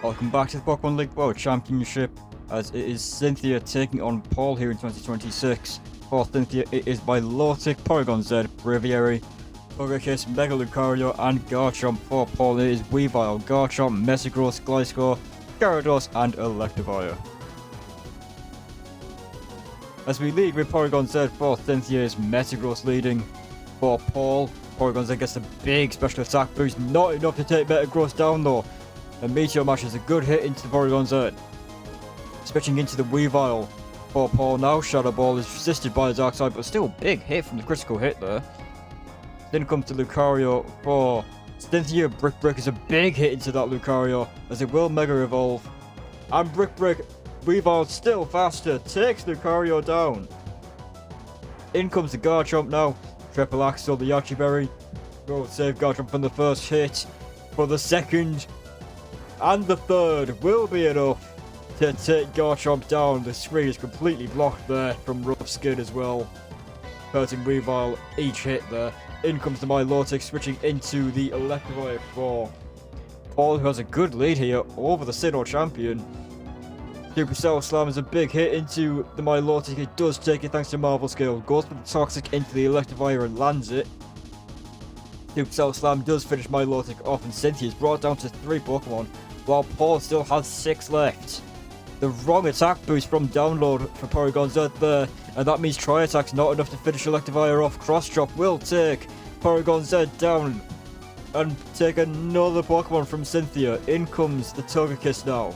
Welcome back to the Pokemon League World Championship, as it is Cynthia taking on Paul here in 2026. For Cynthia, it is by Milotic, Porygon Z, Braviary, Togekiss, Mega Lucario, and Garchomp. For Paul, it is Weavile, Garchomp, Metagross, Gliscor, Gyarados, and Electivire. As we lead with Porygon Z, for Cynthia is Metagross leading. For Paul, Porygon Z gets a big special attack boost, not enough to take Metagross down though. And Meteor Mash is a good hit into the Porygon Z. Switching into the Weavile for Paul now. Shadow Ball is resisted by the Dark Side, but still big hit from the critical hit there. Then comes to Lucario for Cynthia. Brick Break is a big hit into that Lucario, as it will Mega Evolve. And Brick Break, Weavile still faster, takes Lucario down. In comes the Garchomp now. Triple Axel, the Yachi Berry will save Garchomp from the first hit. For the second and the third will be enough to take Garchomp down. The screen is completely blocked there from Rough Skin as well, hurting Weavile each hit there. In comes the Milotic, switching into the Electivire for Paul, who has a good lead here over the Sinnoh champion. Supercell Slam is a big hit into the Milotic. It does take it thanks to Marvel Skill. Goes for the Toxic into the Electivire and lands it. Supercell Slam does finish Milotic off, and Cynthia is brought down to 3 Pokemon, while Paul still has 6 left. The wrong attack boost from download for Porygon Z there, and that means Tri-Attack's not enough to finish Electivire off. Cross Drop will take Porygon Z down and take another Pokemon from Cynthia. In comes the Togekiss now.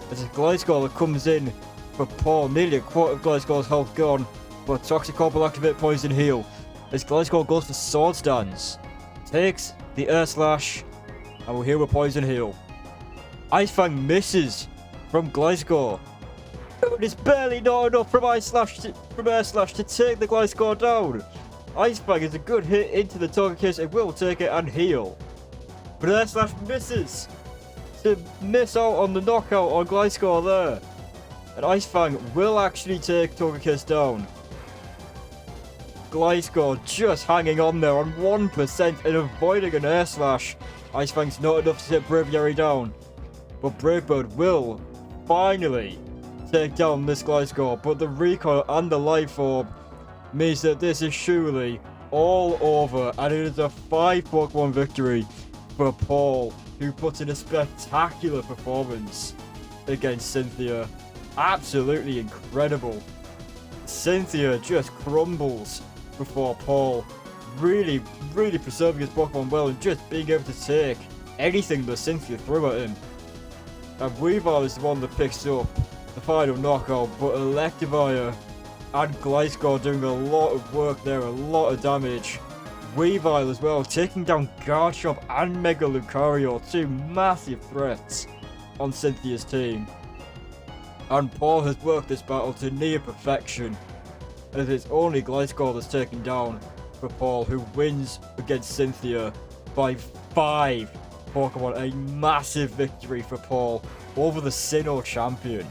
There's a Gliscor that comes in for Paul, nearly a quarter of Gliscor's health gone, but Toxic Orb will activate Poison Heal. As Gliscor goes for Swords Dance, takes the Air Slash, and we'll heal with Poison Heal. Ice Fang misses from Gliscor. It is barely not enough from Air Slash to take the Gliscor down. Ice Fang is a good hit into the Togekiss. It will take it and heal, but Air Slash misses to miss out on the knockout on Gliscor there. And Ice Fang will actually take Togekiss down. Gliscor just hanging on there on 1% and avoiding an Air Slash. Ice Fang's not enough to take Braviary down, but Brave Bird will finally take down this Gliscor. But the recoil and the Life Orb means that this is surely all over, and it is a 5 Pokemon victory for Paul, who puts in a spectacular performance against Cynthia. Absolutely incredible. Cynthia just crumbles before Paul, really preserving his Pokemon well and just being able to take anything that Cynthia threw at him. And Weavile is the one that picks up the final knockout, but Electivire and Gliscor doing a lot of work there, a lot of damage. Weavile as well, taking down Garchomp and Mega Lucario, 2 massive threats on Cynthia's team. And Paul has worked this battle to near perfection, as it's only Gliscor that's taken down for Paul, who wins against Cynthia by 5 Pokemon. A massive victory for Paul over the Sinnoh champion.